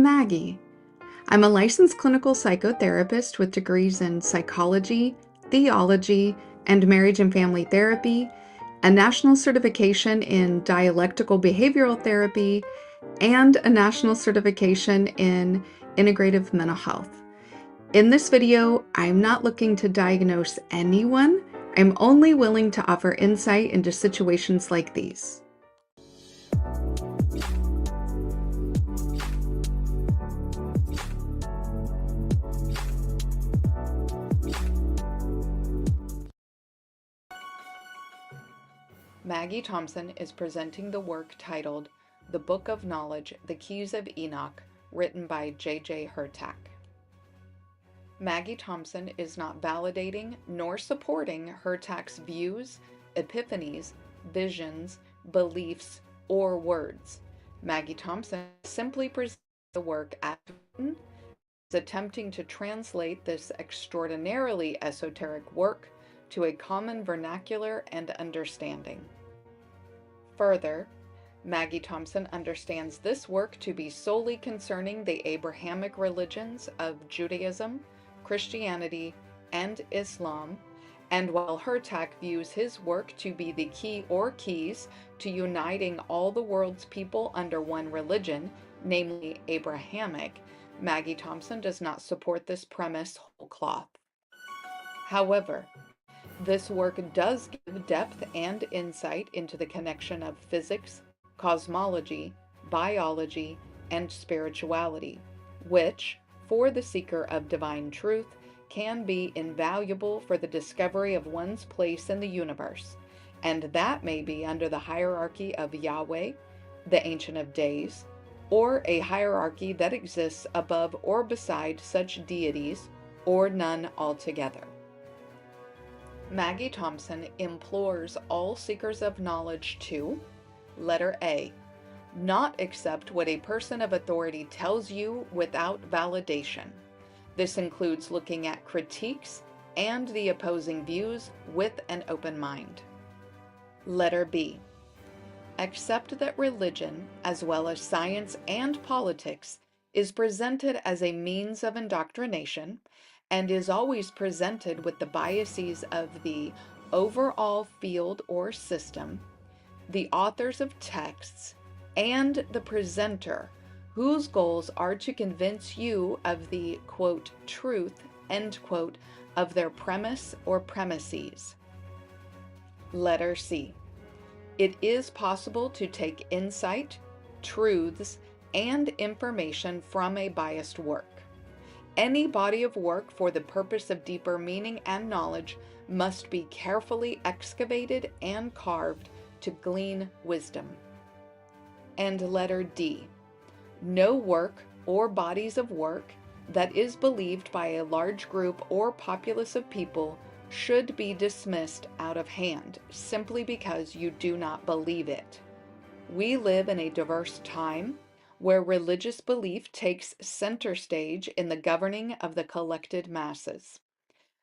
Maggie. I'm a licensed clinical psychotherapist with degrees in psychology, theology, and marriage and family therapy, a national certification in dialectical behavioral therapy, and a national certification in integrative mental health. In this video, I'm not looking to diagnose anyone. I'm only willing to offer insight into situations like these. Maggie Thompson is presenting the work titled The Book of Knowledge, The Keys of Enoch, written by J.J. Hurtak. Maggie Thompson is not validating nor supporting Hurtak's views, epiphanies, visions, beliefs, or words. Maggie Thompson simply presents the work as written, is attempting to translate this extraordinarily esoteric work to a common vernacular and understanding. Further, Maggie Thompson understands this work to be solely concerning the Abrahamic religions of Judaism, Christianity, and Islam, and while Hurtak views his work to be the key or keys to uniting all the world's people under one religion, namely Abrahamic, Maggie Thompson does not support this premise whole cloth. However, this work does give depth and insight into the connection of physics, cosmology, biology, and spirituality, which, for the seeker of divine truth, can be invaluable for the discovery of one's place in the universe, and that may be under the hierarchy of Yahweh, the Ancient of Days, or a hierarchy that exists above or beside such deities, or none altogether. Maggie Thompson implores all seekers of knowledge to, letter A, not accept what a person of authority tells you without validation. This includes looking at critiques and the opposing views with an open mind. Letter B, accept that religion, as well as science and politics, is presented as a means of indoctrination and is always presented with the biases of the overall field or system, the authors of texts, and the presenter, whose goals are to convince you of the, quote, truth, end quote, of their premise or premises. Letter C. It is possible to take insight, truths, and information from a biased work. Any body of work for the purpose of deeper meaning and knowledge must be carefully excavated and carved to glean wisdom. And letter D. No work or bodies of work that is believed by a large group or populace of people should be dismissed out of hand simply because you do not believe it. We live in a diverse time where religious belief takes center stage in the governing of the collected masses.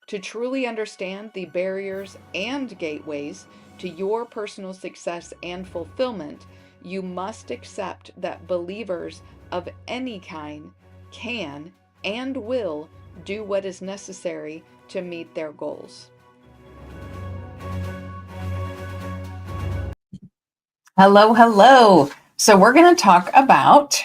To truly understand the barriers and gateways to your personal success and fulfillment, you must accept that believers of any kind can and will do what is necessary to meet their goals. Hello, hello. So we're going to talk about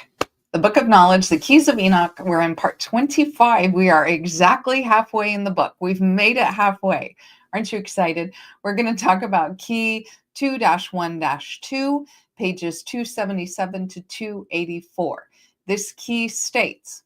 the Book of Knowledge, the Keys of Enoch. We're in part 25. We are exactly halfway in the book. We've made it halfway. Aren't you excited? We're going to talk about key 2-1-2, pages 277 to 284. This key states,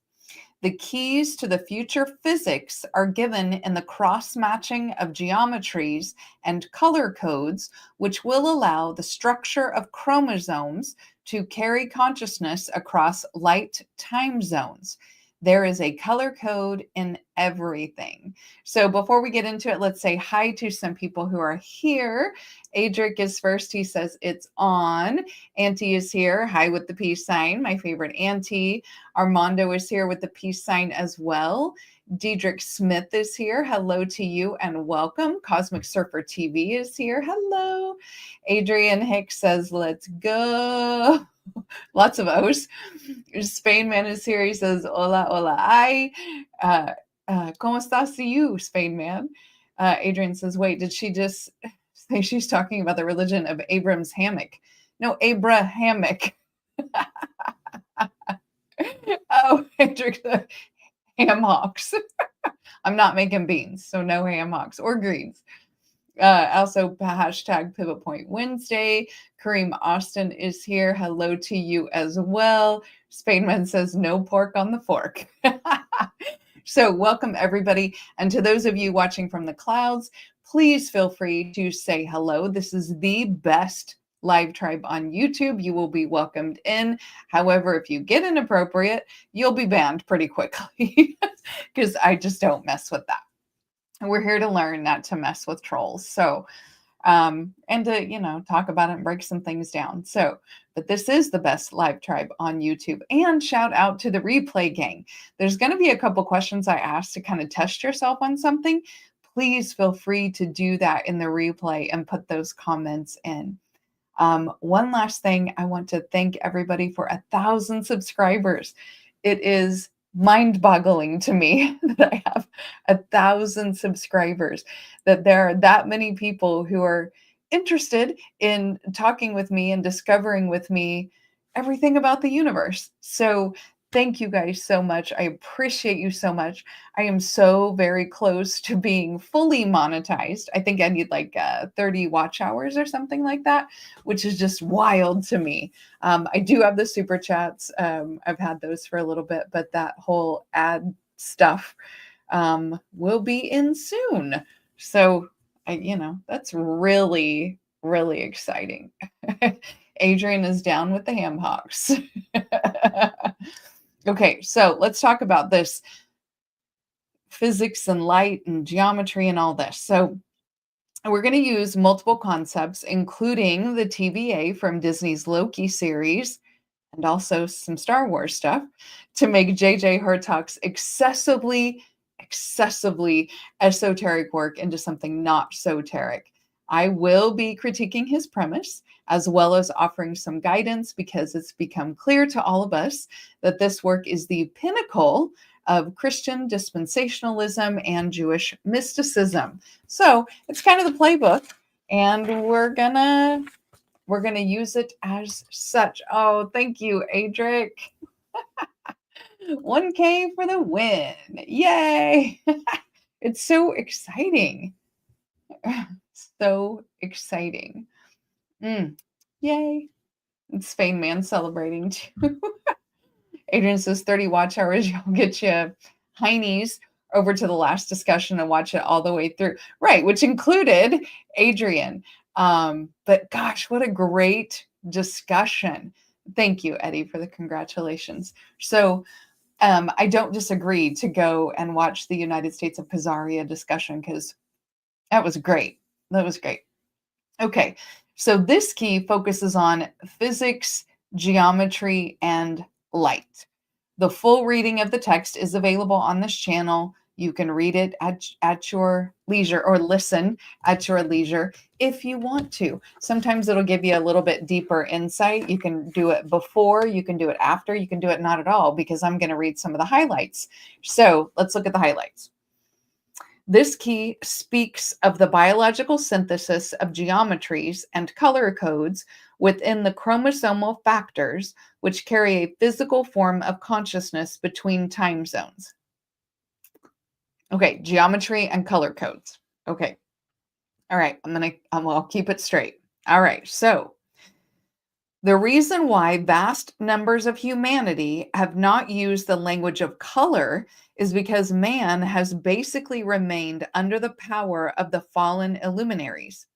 the keys to the future physics are given in the cross-matching of geometries and color codes, which will allow the structure of chromosomes to carry consciousness across light time zones. There is a color code in everything. So before we get into it, let's say hi to some people who are here. Adric is first. He says it's on. Auntie is here. Hi with the peace sign. My favorite auntie. Armando is here with the peace sign as well. Diedrich Smith is here. Hello to you and welcome. Cosmic Surfer TV is here. Hello. Adrian Hicks says, let's go. Lots of O's. Spain Man is here. He says, hola, hola, ay. ¿Cómo estás you, Spain Man? Adrian says, wait, did she just say she's talking about the religion of Abram's hammock? No, Abrahamic. Oh, Adrian, ham hocks. I'm not making beans, so no ham hocks or greens. Also, hashtag Pivot Point Wednesday. Kareem Austin is here. Hello to you as well. Spademan says no pork on the fork. So welcome everybody. And to those of you watching from the clouds, please feel free to say hello. This is the best live tribe on YouTube. You will be welcomed in. However, if you get inappropriate, you'll be banned pretty quickly because I just don't mess with that. We're here to learn, not to mess with trolls. So, and to, talk about it and break some things down. So, but this is the best live tribe on YouTube. And shout out to the replay gang. There's going to be a couple questions I asked to kind of test yourself on something. Please feel free to do that in the replay and put those comments in. One last thing, I want to thank everybody for 1,000 subscribers. It is mind-boggling to me that I have 1,000 subscribers, that there are that many people who are interested in talking with me and discovering with me everything about the universe. So thank you guys so much. I appreciate you so much. I am so very close to being fully monetized. I think I need like 30 watch hours or something like that, which is just wild to me. I do have the super chats. I've had those for a little bit, but that whole ad stuff will be in soon. So, that's really, really exciting. Adrian is down with the ham hocks. Okay, so let's talk about this physics and light and geometry and all this. So we're going to use multiple concepts, including the TVA from Disney's Loki series and also some Star Wars stuff, to make J.J. Hertog's excessively esoteric work into something not soteric. I will be critiquing his premise as well as offering some guidance because it's become clear to all of us that this work is the pinnacle of Christian dispensationalism and Jewish mysticism. So it's kind of the playbook, and we're gonna use it as such. Oh, thank you, Adric. 1K for the win. Yay. It's so exciting. So exciting. Yay. And Spain Man celebrating too. Adrian says 30 watch hours, you'll get you heinies over to the last discussion and watch it all the way through. Right, which included Adrian. But gosh, what a great discussion. Thank you, Eddie, for the congratulations. So I don't disagree to go and watch the United States of Khazaria discussion because that was great. That was great. Okay, so this key focuses on physics, geometry, and light. The full reading of the text is available on this channel. You can read it at your leisure or listen at your leisure if you want to. Sometimes it'll give you a little bit deeper insight. You can do it before, you can do it after, you can do it not at all, because I'm going to read some of the highlights. So let's look at the highlights. This key speaks of the biological synthesis of geometries and color codes within the chromosomal factors, which carry a physical form of consciousness between time zones. Okay, geometry and color codes. Okay. All right, I'll keep it straight. All right, so the reason why vast numbers of humanity have not used the language of color is because man has basically remained under the power of the fallen illuminaries.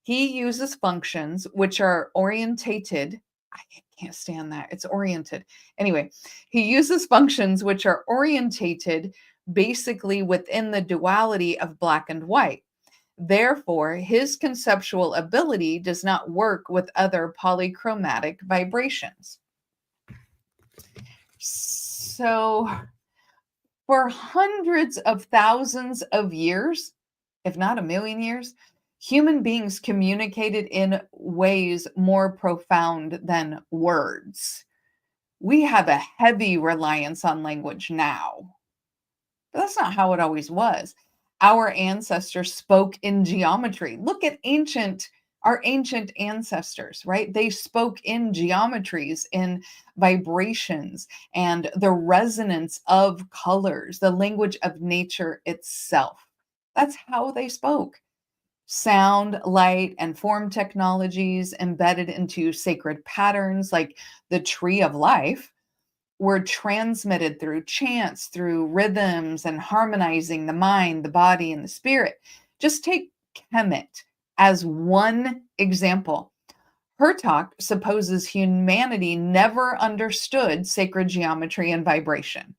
He uses functions which are orientated. I can't stand that. It's oriented. Anyway, he uses functions which are orientated basically within the duality of black and white. Therefore, his conceptual ability does not work with other polychromatic vibrations. So, for hundreds of thousands of years, if not a million years, Human beings communicated in ways more profound than words. We have a heavy reliance on language now, but that's not how it always was. Our ancestors spoke in geometry. Look at our ancient ancestors, right? They spoke in geometries, in vibrations, and the resonance of colors, the language of nature itself. That's how they spoke. Sound, light, and form technologies embedded into sacred patterns like the tree of life were transmitted through chants, through rhythms, and harmonizing the mind, the body, and the spirit. Just take Kemet as one example. Her talk supposes humanity never understood sacred geometry and vibration.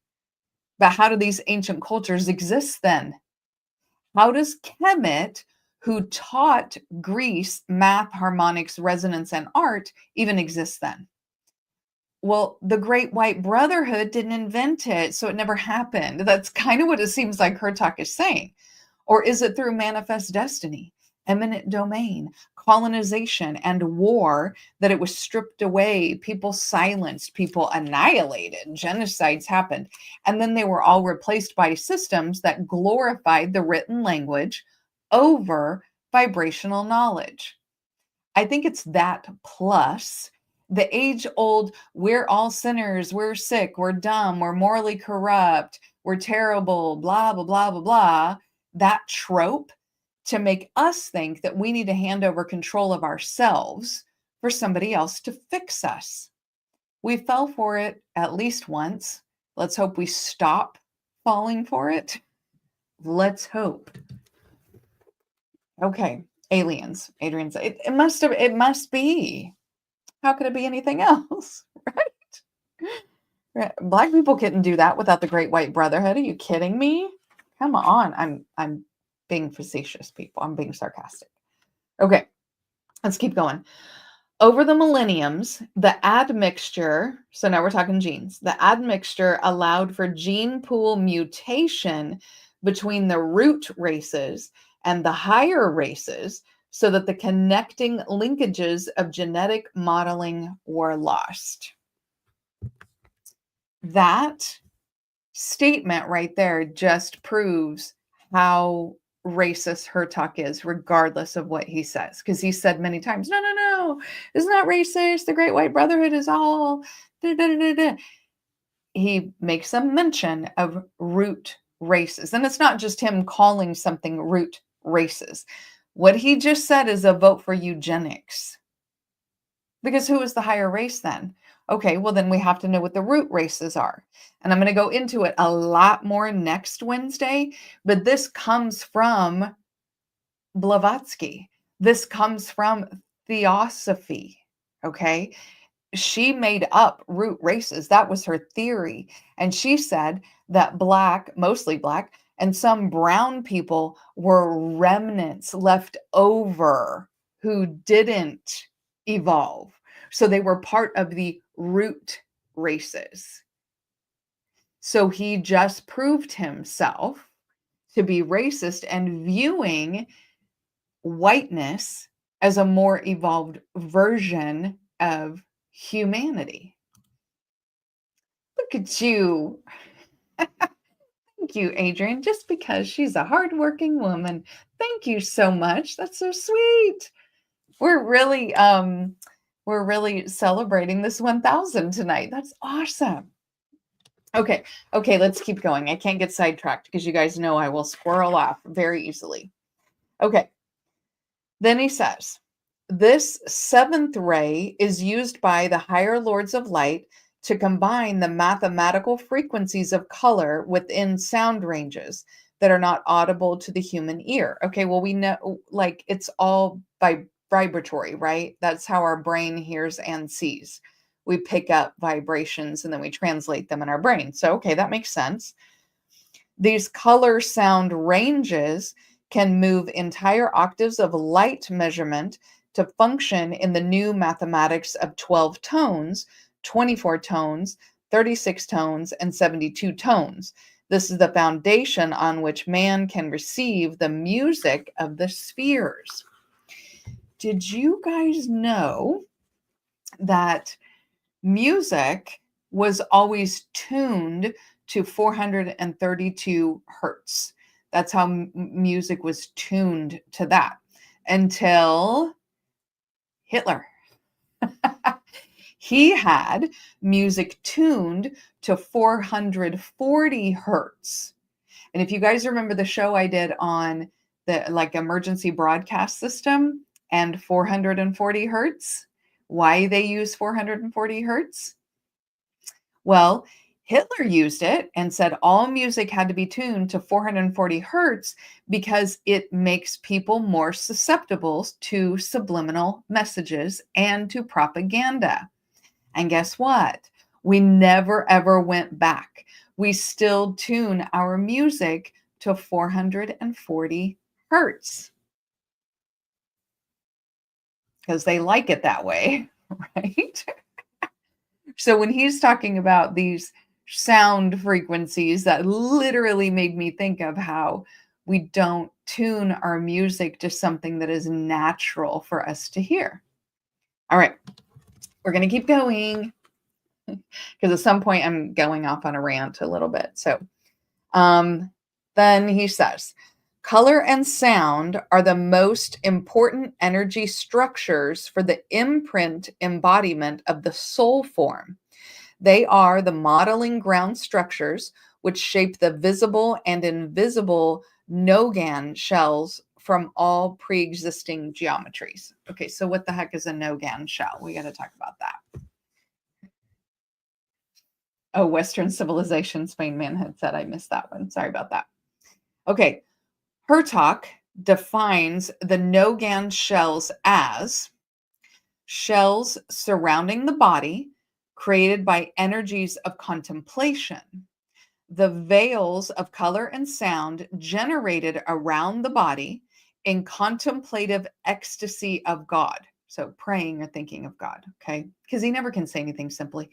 But how do these ancient cultures exist then? How does Kemet, who taught Greece math, harmonics, resonance, and art, even exist then? Well, the Great White Brotherhood didn't invent it, so it never happened. That's kind of what it seems like her talk is saying. Or is it through manifest destiny, eminent domain, colonization, and war that it was stripped away? People silenced, people annihilated, genocides happened, and then they were all replaced by systems that glorified the written language over vibrational knowledge. I think it's that plus the age old, we're all sinners, we're sick, we're dumb, we're morally corrupt, we're terrible, blah, blah, blah, blah, blah. That trope to make us think that we need to hand over control of ourselves for somebody else to fix us. We fell for it at least once. Let's hope we stop falling for it. Let's hope. Okay, aliens. Adrian said, it must be. How could it be anything else? Right? Black people couldn't do that without the Great White Brotherhood. Are you kidding me? Come on. I'm being facetious, people. I'm being sarcastic. Okay, let's keep going. Over the millenniums, the admixture, so now we're talking genes, the admixture allowed for gene pool mutation between the root races and the higher races so that the connecting linkages of genetic modeling were lost. That statement right there just proves how racist her talk is, regardless of what he says. Because he said many times, no, it's not racist. The Great White Brotherhood is all. Da, da, da, da. He makes a mention of root races. And it's not just him calling something root races. What he just said is a vote for eugenics. Because who is the higher race then? Okay, well, then we have to know what the root races are. And I'm going to go into it a lot more next Wednesday, but this comes from Blavatsky. This comes from Theosophy, okay? She made up root races. That was her theory. And she said that Black, mostly Black, and some brown people were remnants left over who didn't evolve. So they were part of the root races. So he just proved himself to be racist and viewing whiteness as a more evolved version of humanity. Look at you. Thank you, Adrian, just because she's a hardworking woman. Thank you so much. That's so sweet. We're really celebrating this 1,000 tonight. That's awesome. Okay, let's keep going. I can't get sidetracked because you guys know I will squirrel off very easily. Okay. Then he says, this seventh ray is used by the higher lords of light to combine the mathematical frequencies of color within sound ranges that are not audible to the human ear. Okay, well, we know, like, it's all vibratory, right? That's how our brain hears and sees. We pick up vibrations and then we translate them in our brain. So, okay, that makes sense. These color sound ranges can move entire octaves of light measurement to function in the new mathematics of 12 tones, 24 tones, 36 tones, and 72 tones. This is the foundation on which man can receive the music of the spheres. Did you guys know that music was always tuned to 432 hertz? That's how music was tuned to that until Hitler. He had music tuned to 440 hertz. And if you guys remember the show I did on the like emergency broadcast system and 440 hertz, why they use 440 hertz? Well, Hitler used it and said all music had to be tuned to 440 hertz because it makes people more susceptible to subliminal messages and to propaganda. And guess what? We never ever went back. We still tune our music to 440 hertz because they like it that way, right? So when he's talking about these sound frequencies, that literally made me think of how we don't tune our music to something that is natural for us to hear. All right, we're going to keep going because at some point I'm going off on a rant a little bit. So then he says, color and sound are the most important energy structures for the imprint embodiment of the soul form. They are the modeling ground structures which shape the visible and invisible Nogan shells from all pre-existing geometries. Okay, so what the heck is a Nogan shell? We got to talk about that. Oh, Western civilization, Spain man had said. I missed that one. Sorry about that. Okay, Hertok defines the Nogan shells as shells surrounding the body created by energies of contemplation. The veils of color and sound generated around the body in contemplative ecstasy of God. So praying or thinking of God, okay? Because he never can say anything simply.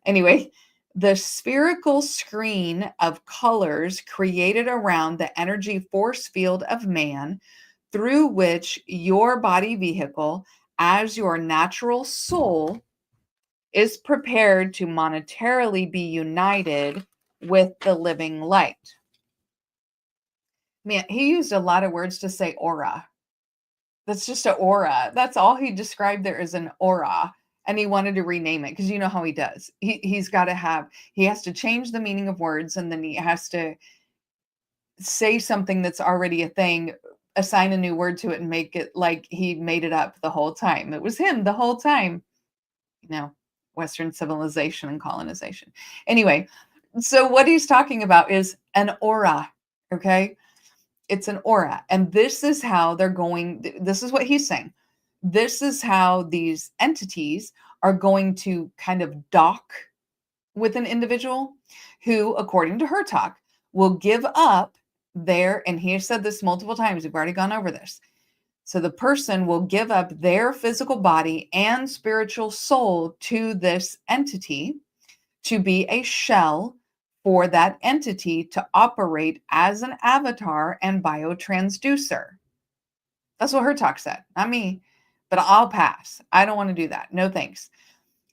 Anyway, the spherical screen of colors created around the energy force field of man through which your body vehicle as your natural soul is prepared to monetarily be united with the living light. Man, he used a lot of words to say aura. That's just an aura. That's all he described there is an aura. And he wanted to rename it because you know how he does. He has to change the meaning of words, and then he has to say something that's already a thing, assign a new word to it, and make it like he made it up the whole time. It was him the whole time. Western civilization and colonization. Anyway, so what he's talking about is an aura, okay? It's an aura. And this is how this is what he's saying. This is how these entities are going to kind of dock with an individual who, according to her talk, will give up and he has said this multiple times, we've already gone over this. So the person will give up their physical body and spiritual soul to this entity to be a shell for that entity to operate as an avatar and biotransducer. That's what her talk said, not me, but I'll pass. I don't want to do that. No thanks.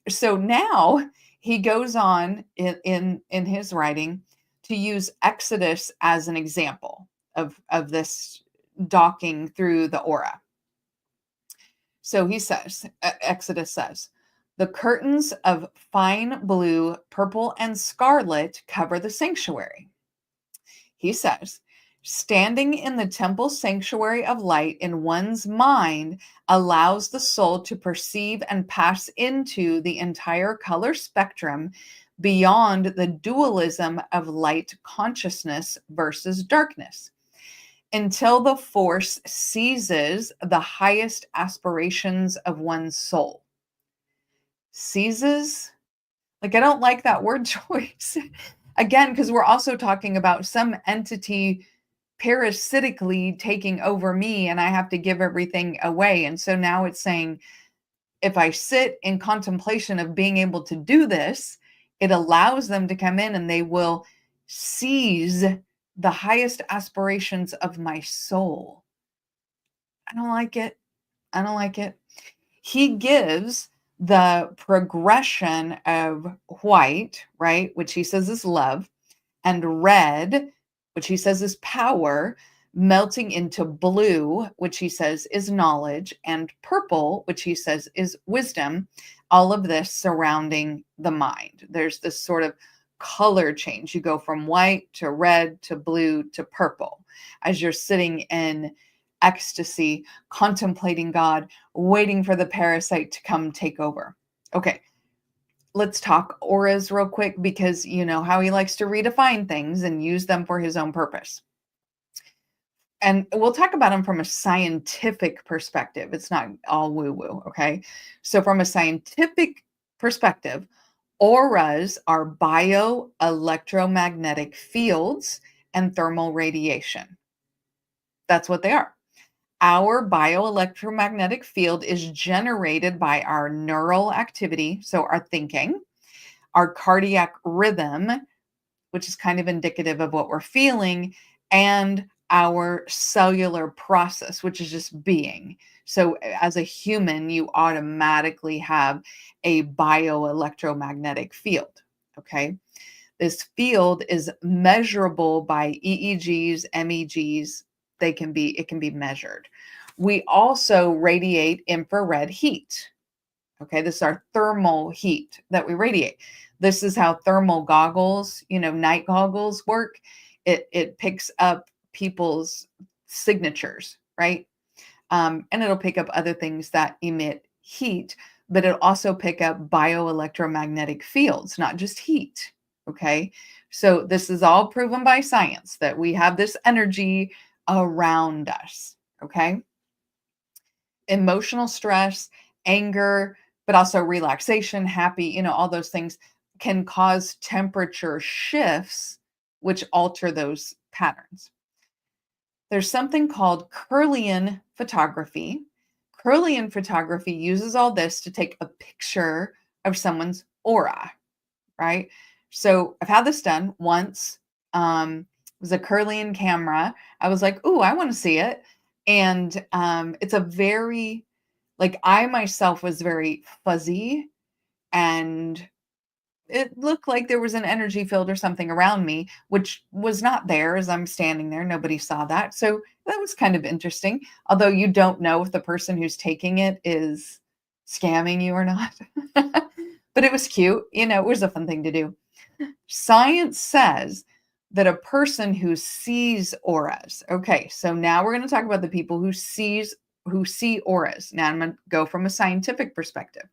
So now he goes on in his writing to use Exodus as an example of this docking through the aura. So he says, Exodus says, the curtains of fine blue, purple, and scarlet cover the sanctuary. He says, standing in the temple sanctuary of light in one's mind allows the soul to perceive and pass into the entire color spectrum beyond the dualism of light consciousness versus darkness, until the force seizes the highest aspirations of one's soul. Seizes? Like, I don't like that word choice. Again, because we're also talking about some entity parasitically taking over me and I have to give everything away. And so now it's saying, if I sit in contemplation of being able to do this, it allows them to come in and they will seize the highest aspirations of my soul. I don't like it. I don't like it. He gives the progression of white, right, which he says is love, and red, which he says is power, melting into blue, which he says is knowledge, and purple, which he says is wisdom. All of this surrounding the mind. There's this sort of color change. You go from white to red to blue to purple as you're sitting in ecstasy, contemplating God, waiting for the parasite to come take over. Okay, let's talk auras real quick, because you know how he likes to redefine things and use them for his own purpose. And we'll talk about them from a scientific perspective. It's not all woo woo. Okay. So, from a scientific perspective, auras are bioelectromagnetic fields and thermal radiation. That's what they are. Our bioelectromagnetic field is generated by our neural activity, so our thinking, our cardiac rhythm, which is kind of indicative of what we're feeling, and our cellular process, which is just being. So, as a human, you automatically have a bioelectromagnetic field. Okay. This field is measurable by EEGs, MEGs. It can be measured. We also radiate infrared heat. Okay, this is our thermal heat that we radiate. This is how thermal goggles, night goggles work. It picks up people's signatures, right? And it'll pick up other things that emit heat, but it'll also pick up bioelectromagnetic fields, not just heat. Okay, so this is all proven by science that we have this energy around us. Okay, emotional stress, anger, but also relaxation, happy, all those things can cause temperature shifts, which alter those patterns. There's something called Kirlian photography. Kirlian photography uses all this to take a picture of someone's aura, right? So I've had this done once. It was a Kirlian camera. I was like, "Ooh, I want to see it." And it's a very, like, I myself was very fuzzy, and it looked like there was an energy field or something around me, which was not there as I'm standing there. Nobody saw that. So that was kind of interesting. Although you don't know if the person who's taking it is scamming you or not. But it was cute. It was a fun thing to do. Science says that a person who sees auras. Okay, so now we're going to talk about the people who see auras. Now I'm going to go from a scientific perspective.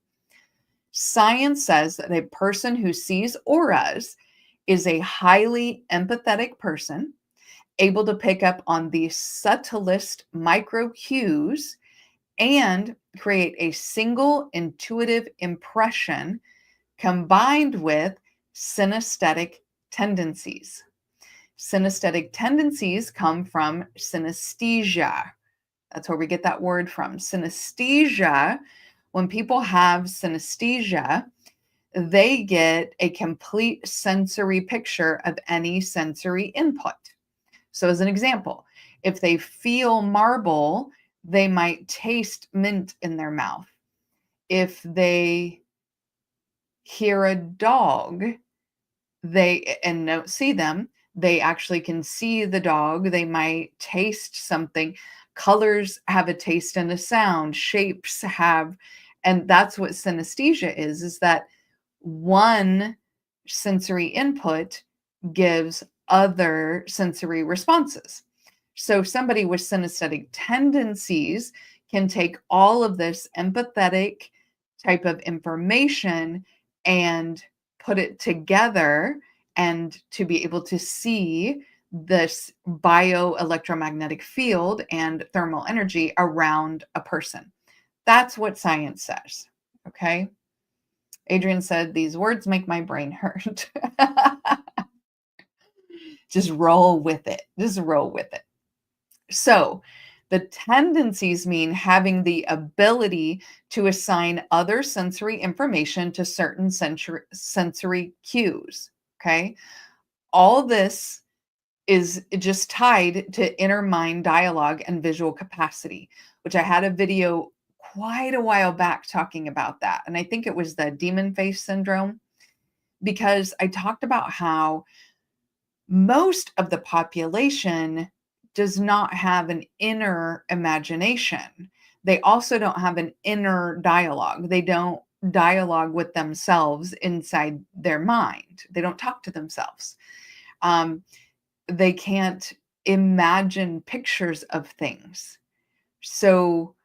Science says that a person who sees auras is a highly empathetic person, able to pick up on the subtlest micro cues and create a single intuitive impression combined with synesthetic tendencies. Synesthetic tendencies come from synesthesia. That's where we get that word from. Synesthesia, when people have synesthesia, they get a complete sensory picture of any sensory input. So, as an example, if they feel marble, they might taste mint in their mouth. If they hear a dog, and don't see them, they actually can see the dog. They might taste something. Colors have a taste and a sound. Shapes have, and that's what synesthesia is that one sensory input gives other sensory responses. So somebody with synesthetic tendencies can take all of this empathetic type of information and put it together, and to be able to see this bioelectromagnetic field and thermal energy around a person. That's what science says. Okay. Adrian said, "These words make my brain hurt." Just roll with it. Just roll with it. So, the tendencies mean having the ability to assign other sensory information to certain sensory cues. Okay. All this is just tied to inner mind dialogue and visual capacity, which I had a video quite a while back talking about that. And I think it was the demon face syndrome, because I talked about how most of the population does not have an inner imagination. They also don't have an inner dialogue. They don't dialogue with themselves inside their mind. They don't talk to themselves. They can't imagine pictures of things. So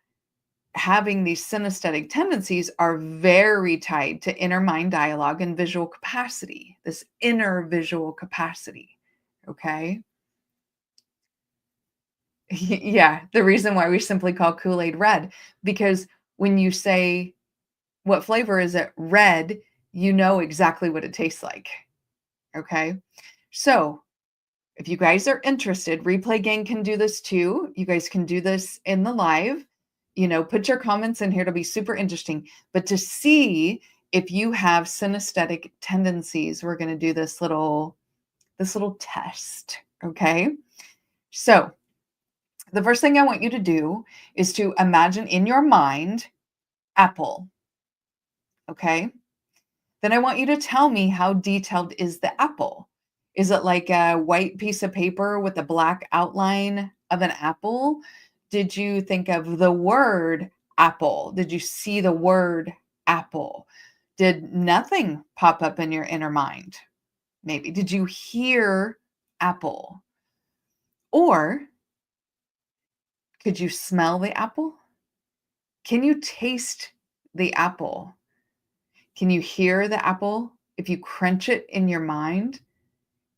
having these synesthetic tendencies are very tied to inner mind dialogue and visual capacity, this inner visual capacity. Okay. Yeah. The reason why we simply call Kool-Aid red, because when you say, what flavor is it? Red, you know exactly what it tastes like. Okay. So if you guys are interested, Replay Gang can do this too. You guys can do this in the live. Put your comments in here. It'll be super interesting. But to see if you have synesthetic tendencies, we're going to do this little test. Okay. So the first thing I want you to do is to imagine in your mind apple. Okay. Then I want you to tell me, how detailed is the apple? Is it like a white piece of paper with a black outline of an apple? Did you think of the word apple? Did you see the word apple? Did nothing pop up in your inner mind? Maybe. Did you hear apple? Or could you smell the apple? Can you taste the apple? Can you hear the apple? If you crunch it in your mind,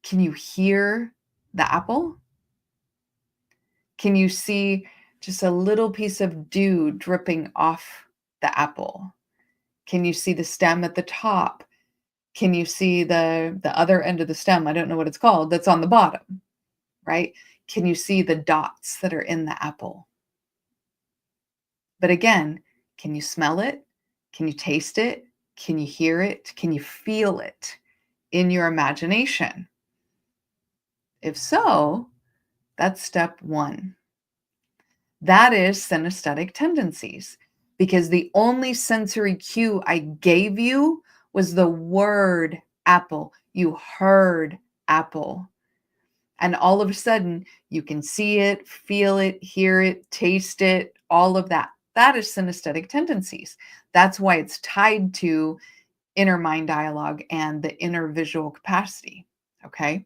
can you hear the apple? Can you see just a little piece of dew dripping off the apple? Can you see the stem at the top? Can you see the other end of the stem? I don't know what it's called, that's on the bottom, right? Can you see the dots that are in the apple? But again, can you smell it? Can you taste it? Can you hear it? Can you feel it in your imagination? If so, that's step one. That is synesthetic tendencies, because the only sensory cue I gave you was the word apple. You heard apple. And all of a sudden, you can see it, feel it, hear it, taste it, all of that. That is synesthetic tendencies. That's why it's tied to inner mind dialogue and the inner visual capacity. Okay.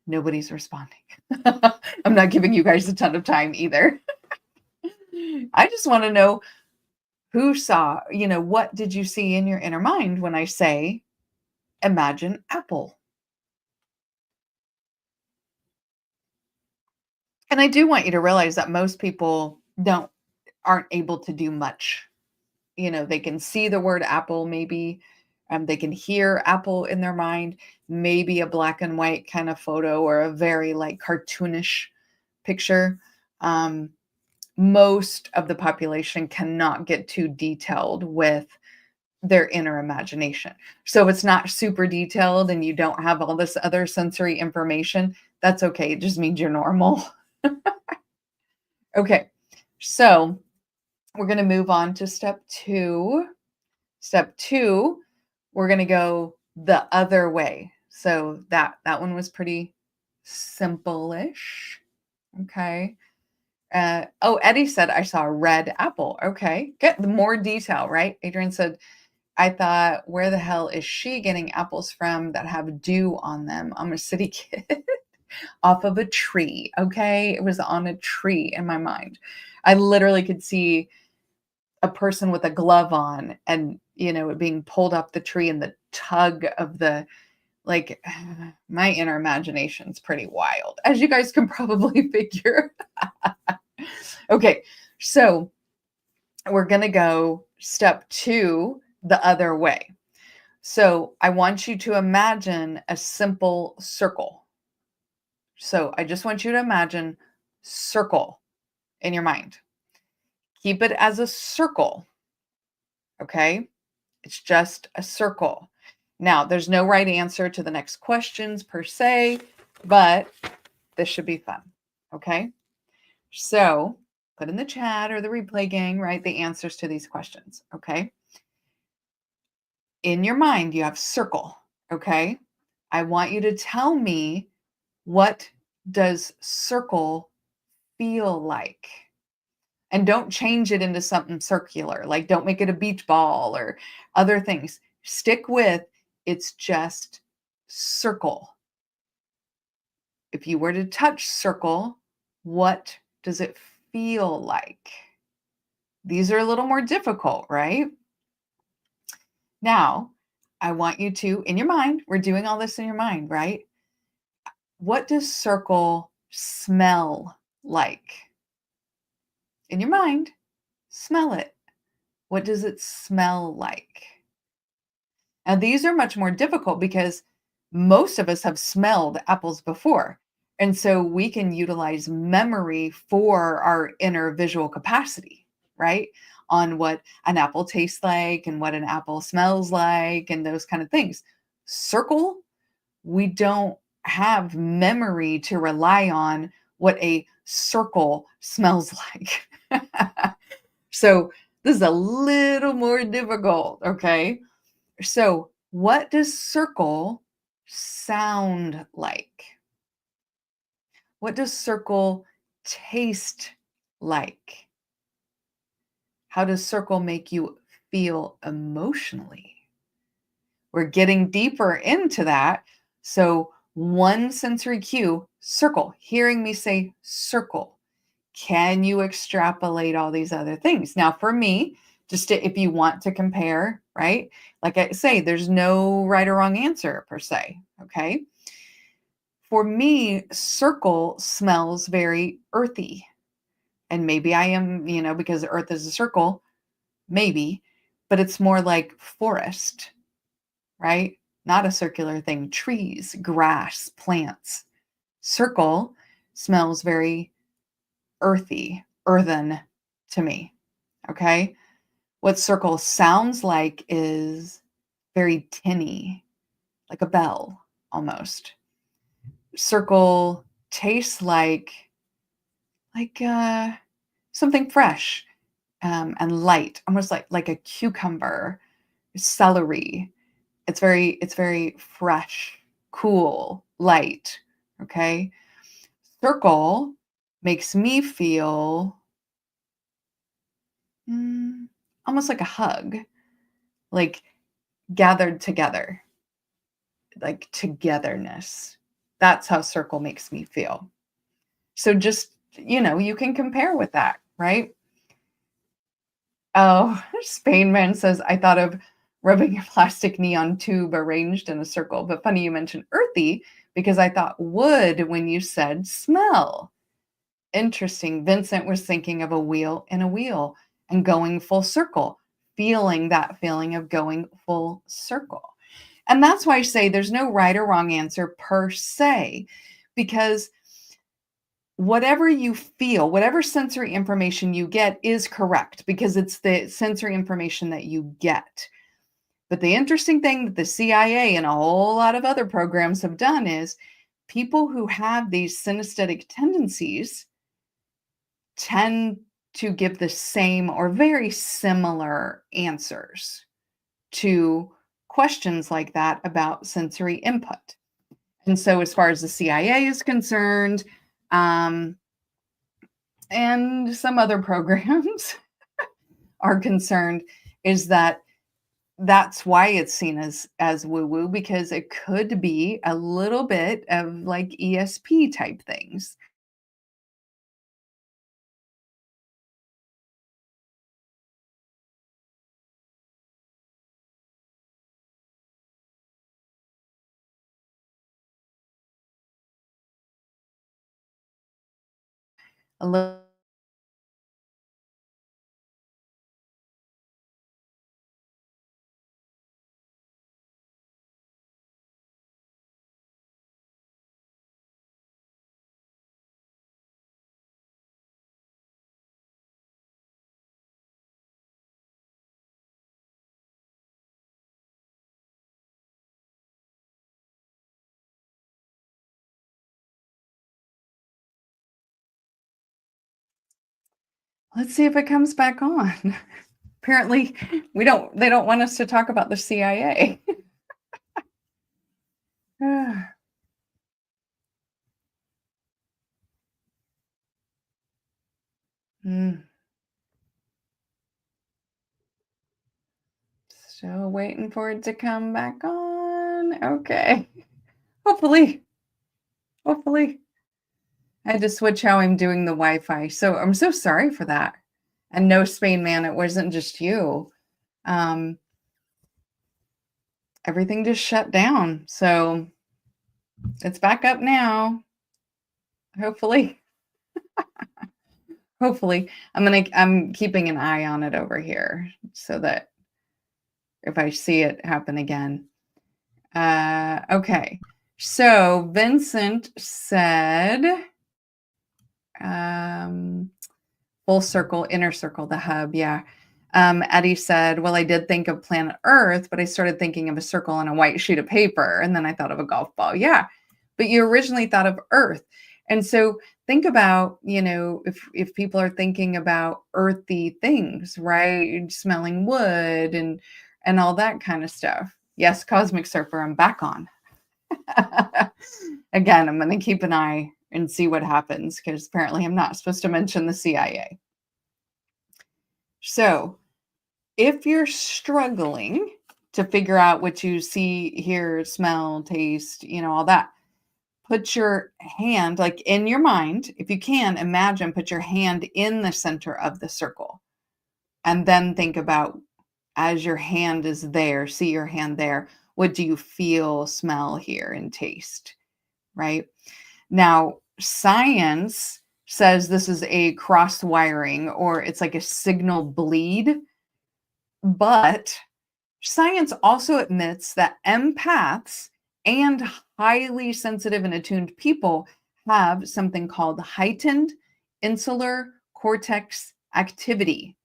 Nobody's responding. I'm not giving you guys a ton of time either. I just want to know who saw, what did you see in your inner mind when I say, imagine apple? And I do want you to realize that most people aren't able to do much. They can see the word apple, maybe. They can hear apple in their mind, maybe a black and white kind of photo or a very like cartoonish picture. Most of the population cannot get too detailed with their inner imagination. So if it's not super detailed and you don't have all this other sensory information, that's okay. It just means you're normal. Okay. So we're going to move on to step two. Step two, we're going to go the other way. So that one was pretty simple-ish. Okay. Eddie said, I saw a red apple. Okay. Get more detail, right? Adrian said, I thought, where the hell is she getting apples from that have dew on them? I'm a city kid. Off of a tree. Okay. It was on a tree in my mind. I literally could see a person with a glove on and, it being pulled up the tree and the tug of the, like, my inner imagination's pretty wild, as you guys can probably figure. Okay. So we're going to go step two the other way. So I want you to imagine a simple circle. So I just want you to imagine circle in your mind. Keep it as a circle. Okay. It's just a circle. Now, there's no right answer to the next questions per se, but this should be fun. Okay. So Put in the chat or the replay gang, right? The answers to these questions, okay? In your mind, you have circle, okay? I want you to tell me, what does circle feel like? And don't change it into something circular. Like, don't make it a beach ball or other things. Stick with, it's just circle. If you were to touch circle, what does it feel like? These are a little more difficult, right? Now, I want you to, in your mind, we're doing all this in your mind, right? What does circle smell like? In your mind, smell it. What does it smell like? Now, these are much more difficult because most of us have smelled apples before. And so we can utilize memory for our inner visual capacity, right? On what an apple tastes like and what an apple smells like and those kind of things. Circle, we don't have memory to rely on what a circle smells like. So this is a little more difficult, okay? So, what does circle sound like? What does circle taste like? How does circle make you feel emotionally? We're getting deeper into that. So, one sensory cue, circle, hearing me say circle. Can you extrapolate all these other things? Now, for me, if you want to compare, right? Like I say, there's no right or wrong answer per se. Okay. For me, circle smells very earthy. And maybe I am, because earth is a circle, maybe, but it's more like forest, right? Not a circular thing. Trees, grass, plants. Circle smells very earthy, earthen to me. Okay. What circle sounds like is very tinny, like a bell almost. Circle tastes like something fresh and light, almost like a cucumber, celery. It's very fresh, cool, light. Okay. Circle makes me feel mm, almost like a hug, like gathered together, like togetherness. That's how circle makes me feel. So just, you can compare with that, right? Oh, Spainman says, I thought of rubbing a plastic neon tube arranged in a circle, but funny you mentioned earthy because I thought wood when you said smell. Interesting. Vincent was thinking of a wheel in a wheel and going full circle, feeling that feeling of going full circle. And that's why I say there's no right or wrong answer per se, because whatever you feel, whatever sensory information you get is correct because it's the sensory information that you get. But the interesting thing that the CIA and a whole lot of other programs have done is people who have these synesthetic tendencies tend to give the same or very similar answers to questions like that about sensory input. And so, as far as the CIA is concerned, um, and some other programs are concerned, is that that's why it's seen as woo woo, because it could be a little bit of like ESP type things. A little Let's see if it comes back on. Apparently, they don't want us to talk about the CIA. Hmm. Still waiting for it to come back on. Okay. Hopefully. Hopefully. I had to switch how I'm doing the Wi-Fi. So I'm so sorry for that. And no, Spain man, it wasn't just you. Everything just shut down. So it's back up now. Hopefully. Hopefully. I'm keeping an eye on it over here so that if I see it happen again. Okay. So Vincent said, full circle, inner circle, the hub. Yeah. Eddie said, well, I did think of planet Earth, but I started thinking of a circle on a white sheet of paper. And then I thought of a golf ball. Yeah. But you originally thought of Earth. And so think about, if people are thinking about earthy things, right? Smelling wood and all that kind of stuff. Yes, Cosmic Surfer, I'm back on. Again, I'm going to keep an eye and see what happens because apparently I'm not supposed to mention the CIA. So if you're struggling to figure out what you see, hear, smell, taste, all that, put your hand like in your mind. If you can, imagine, put your hand in the center of the circle and then think about as your hand is there, see your hand there. What do you feel, smell, hear, and taste? Right? Now, science says this is a cross wiring or it's like a signal bleed, but science also admits that empaths and highly sensitive and attuned people have something called heightened insular cortex activity.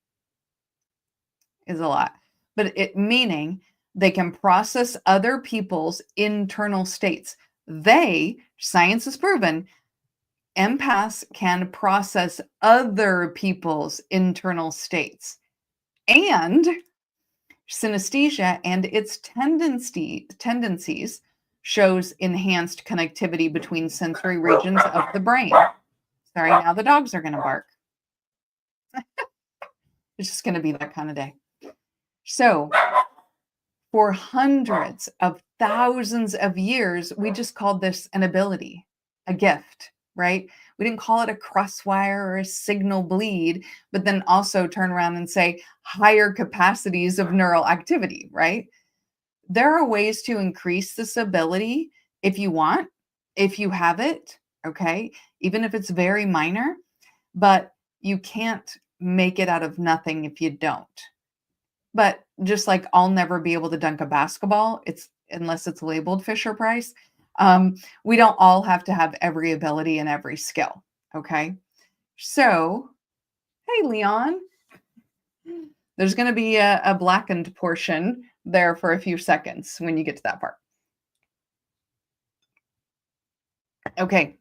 Is a lot, but it meaning they can process other people's internal states. Science has proven, empaths can process other people's internal states. And synesthesia and its tendencies shows enhanced connectivity between sensory regions of the brain. Sorry, now the dogs are going to bark. It's just going to be that kind of day. So, for hundreds of thousands of years, we just called this an ability, a gift, right? We didn't call it a crosswire or a signal bleed, but then also turn around and say higher capacities of neural activity, right? There are ways to increase this ability if you want, if you have it, okay, even if it's very minor, but you can't make it out of nothing if you don't. But just like I'll never be able to dunk a basketball, unless it's labeled Fisher Price. We don't all have to have every ability and every skill. Okay. So, hey, Leon, there's going to be a blackened portion there for a few seconds when you get to that part. Okay.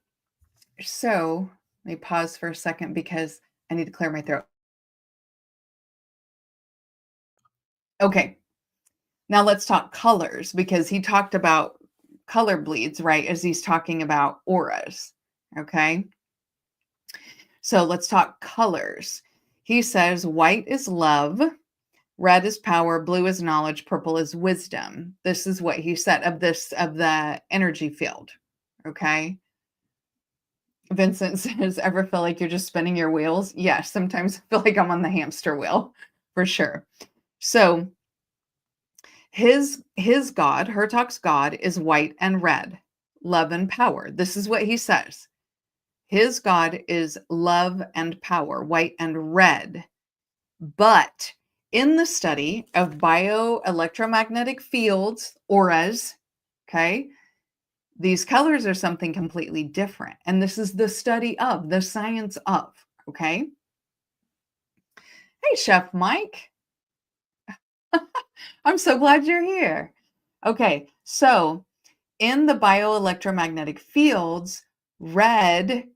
So let me pause for a second because I need to clear my throat. Okay. Now let's talk colors because he talked about color bleeds, right? As he's talking about auras. Okay. So let's talk colors. He says white is love, red is power, blue is knowledge, purple is wisdom. This is what he said of the energy field. Okay. Vincent says, ever feel like you're just spinning your wheels? Yes, sometimes I feel like I'm on the hamster wheel for sure. So his God, Hertog's God, is white and red, love and power. This is what he says. His God is love and power, white and red. But in the study of bioelectromagnetic fields, auras, okay, these colors are something completely different. And this is the study of, the science of, okay? Hey, Chef Mike. I'm so glad you're here. Okay, so in the bioelectromagnetic fields, red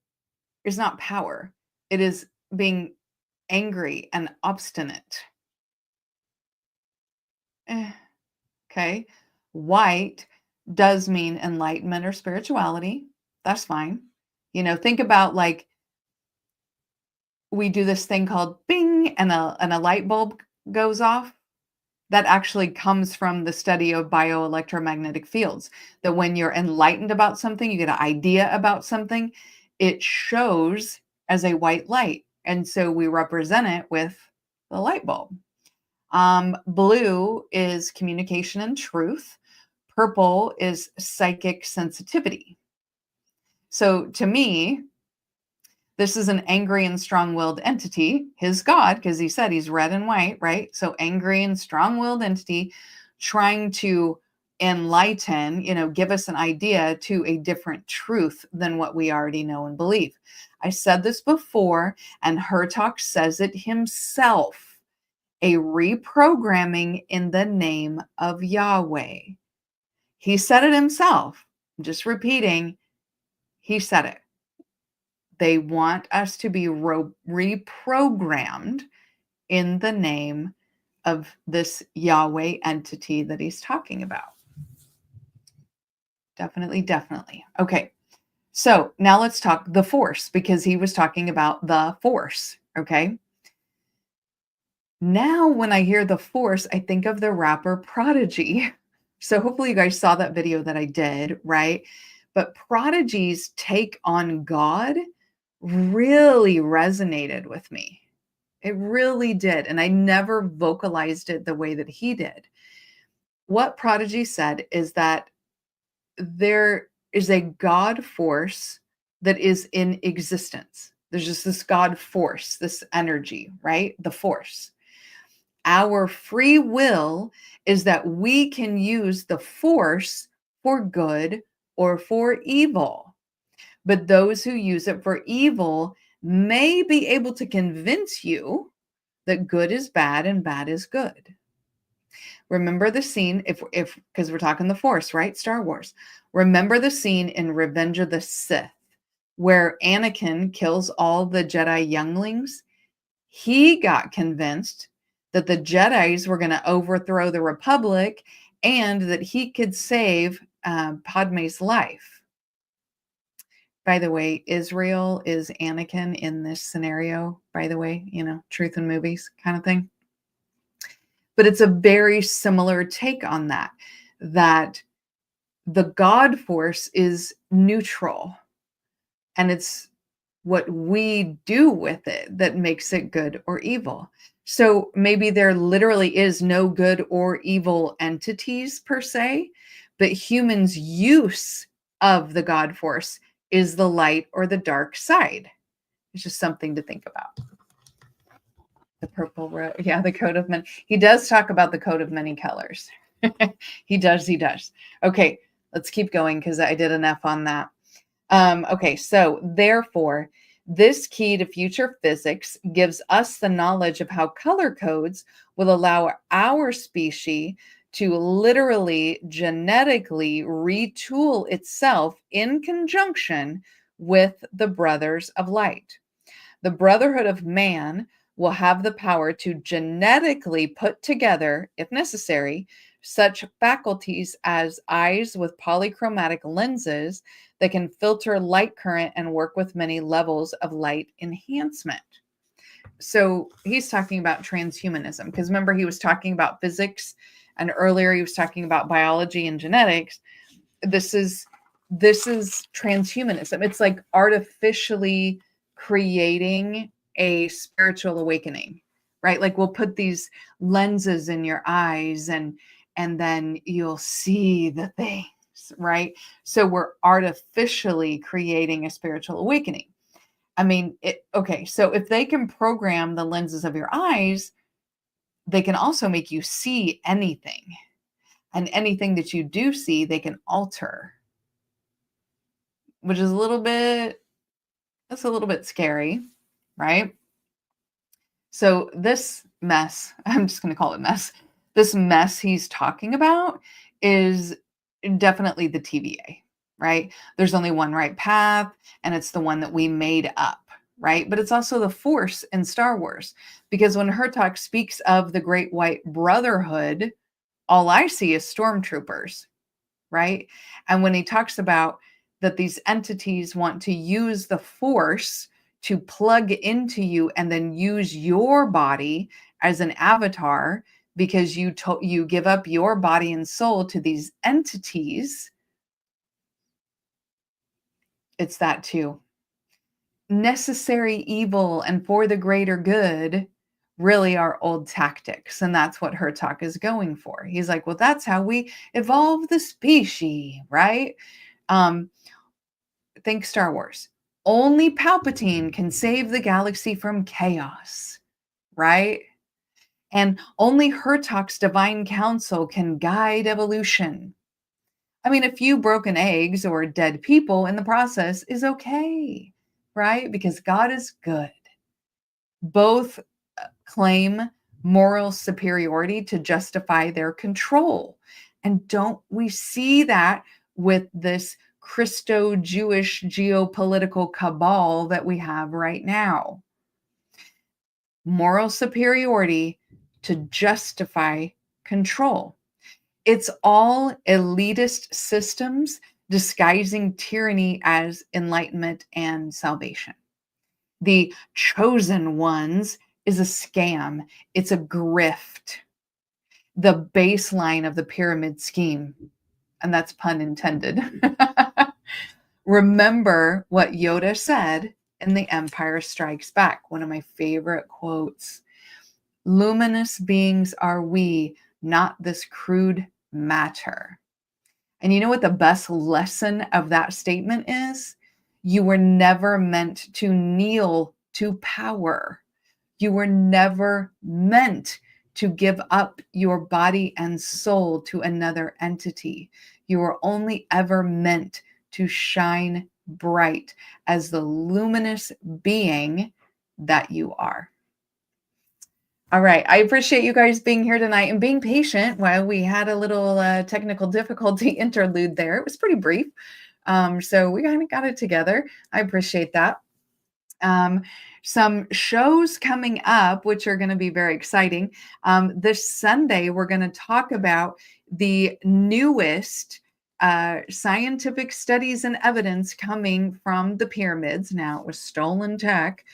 is not power. It is being angry and obstinate. Okay. White does mean enlightenment or spirituality. That's fine. Think about like we do this thing called bing and a light bulb goes off. That actually comes from the study of bioelectromagnetic fields. That when you're enlightened about something, you get an idea about something, it shows as a white light. And so we represent it with the light bulb. Blue is communication and truth. Purple is psychic sensitivity. So to me, this is an angry and strong-willed entity, his God, because he said he's red and white, right? So angry and strong-willed entity trying to enlighten, give us an idea to a different truth than what we already know and believe. I said this before, and Hertalk says it himself, a reprogramming in the name of Yahweh. He said it himself. I'm just repeating, he said it. They want us to be reprogrammed in the name of this Yahweh entity that he's talking about. Definitely, definitely. Okay, so now let's talk the force, because he was talking about the force, okay? Now when I hear the force, I think of the rapper Prodigy. So hopefully you guys saw that video that I did, right? But Prodigy's take on God really resonated with me. It really did. And I never vocalized it the way that he did. What Prodigy said is that there is a God force that is in existence. There's just this God force, this energy, right? The force. Our free will is that we can use the force for good or for evil. But those who use it for evil may be able to convince you that good is bad and bad is good. Remember the scene, if because we're talking the Force, right? Star Wars. Remember the scene in Revenge of the Sith where Anakin kills all the Jedi younglings? He got convinced that the Jedis were going to overthrow the Republic and that he could save Padme's life. By the way, Israel is Anakin in this scenario, by the way, truth in movies kind of thing. But it's a very similar take on that the God force is neutral. And it's what we do with it that makes it good or evil. So maybe there literally is no good or evil entities per se, but humans' use of the God force is the light or the dark side. It's just something to think about. The purple road. Yeah, the coat of many. He does talk about the coat of many colors. He does. Okay, let's keep going because I did an F on that. Okay, so therefore, this key to future physics gives us the knowledge of how color codes will allow our species to literally genetically retool itself in conjunction with the Brothers of Light. The Brotherhood of Man will have the power to genetically put together, if necessary, such faculties as eyes with polychromatic lenses that can filter light current and work with many levels of light enhancement. So he's talking about transhumanism, because remember he was talking about physics and earlier he was talking about biology and genetics. This is transhumanism. It's like artificially creating a spiritual awakening, right? Like we'll put these lenses in your eyes and then you'll see the things, right? So we're artificially creating a spiritual awakening. I mean, okay, so if they can program the lenses of your eyes, they can also make you see anything. And anything that you do see, they can alter, which is a little bit scary, right? So this mess, I'm just going to call it mess. This mess he's talking about is definitely the TVA, right? There's only one right path, and it's the one that we made up. right? But it's also the Force in Star Wars, because when Hertok speaks of the Great White Brotherhood, all I see is stormtroopers, right? And when he talks about that these entities want to use the Force to plug into you and then use your body as an avatar, because you give up your body and soul to these entities, it's that too. Necessary evil and for the greater good really are old tactics. And that's what Hertok is going for. He's like, well, that's how we evolve the species, right? Um, think Star Wars. Only Palpatine can save the galaxy from chaos, right? And only Hertok's divine counsel can guide evolution. I mean, a few broken eggs or dead people in the process is okay, right? Because God is good. Both claim moral superiority to justify their control. And don't we see that with this Christo-Jewish geopolitical cabal that we have right now? Moral superiority to justify control. It's all elitist systems disguising tyranny as enlightenment and salvation. The chosen ones is a scam. It's a grift. The baseline of the pyramid scheme, and that's pun intended. Remember what Yoda said in The Empire Strikes Back, one of my favorite quotes. Luminous beings are we, not this crude matter. And you know what the best lesson of that statement is? You were never meant to kneel to power. You were never meant to give up your body and soul to another entity. You were only ever meant to shine bright as the luminous being that you are. All right. I appreciate you guys being here tonight and being patient while we had a little technical difficulty interlude there. It was pretty brief. So we kind of got it together. I appreciate that. Some shows coming up, which are going to be very exciting. This Sunday, we're going to talk about the newest scientific studies and evidence coming from the pyramids. Now, it was stolen tech.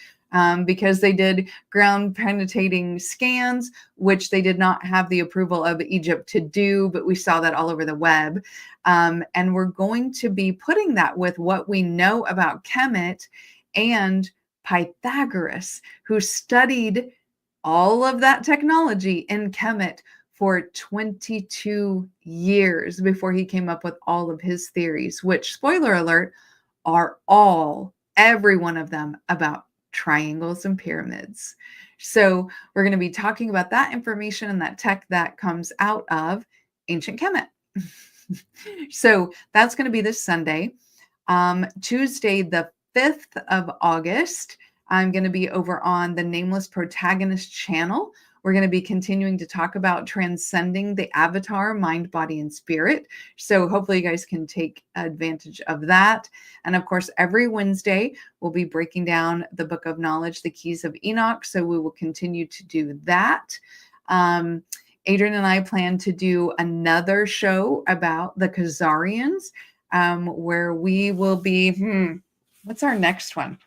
Because they did ground penetrating scans, which they did not have the approval of Egypt to do, but we saw that all over the web. And we're going to be putting that with what we know about Kemet and Pythagoras, who studied all of that technology in Kemet for 22 years before he came up with all of his theories, which, spoiler alert, are every one of them about triangles and pyramids. So we're going to be talking about that information and that tech that comes out of ancient Kemet. So that's going to be this Sunday. Tuesday, the 5th of August, I'm going to be over on the Nameless Protagonist channel. We're going to be continuing to talk about transcending the avatar, mind, body, and spirit. So hopefully you guys can take advantage of that. And of course, every Wednesday, we'll be breaking down the Book of Knowledge, the Keys of Enoch. So we will continue to do that. Adrian and I plan to do another show about the Khazarians, where we will be, what's our next one?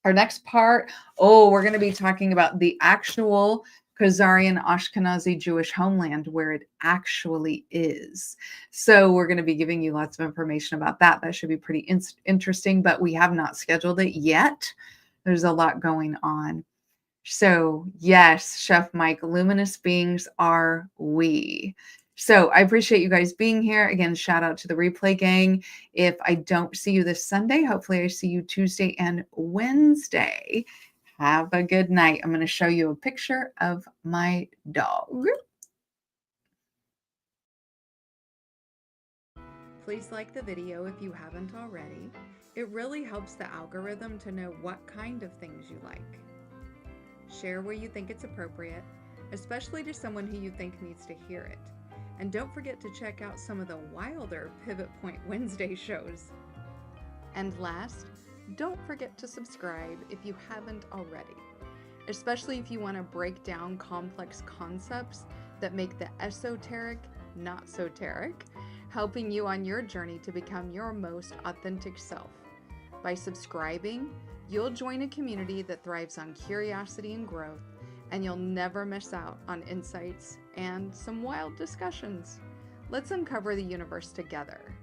Our next part, we're going to be talking about the actual Khazarian Ashkenazi Jewish homeland, where it actually is. So we're going to be giving you lots of information about that. That should be pretty interesting, but we have not scheduled it yet. There's a lot going on. So yes, Chef Mike, luminous beings are we. So I appreciate you guys being here. Again, shout out to the replay gang. If I don't see you this Sunday, hopefully I see you Tuesday and Wednesday. Have a good night. I'm going to show you a picture of my dog. Please like the video if you haven't already. It really helps the algorithm to know what kind of things you like. Share where you think it's appropriate, especially to someone who you think needs to hear it. And don't forget to check out some of the wilder Pivot Point Wednesday shows. And last, don't forget to subscribe if you haven't already, especially if you want to break down complex concepts that make the esoteric not so teric, helping you on your journey to become your most authentic self. By subscribing, you'll join a community that thrives on curiosity and growth, and you'll never miss out on insights and some wild discussions. Let's uncover the universe together.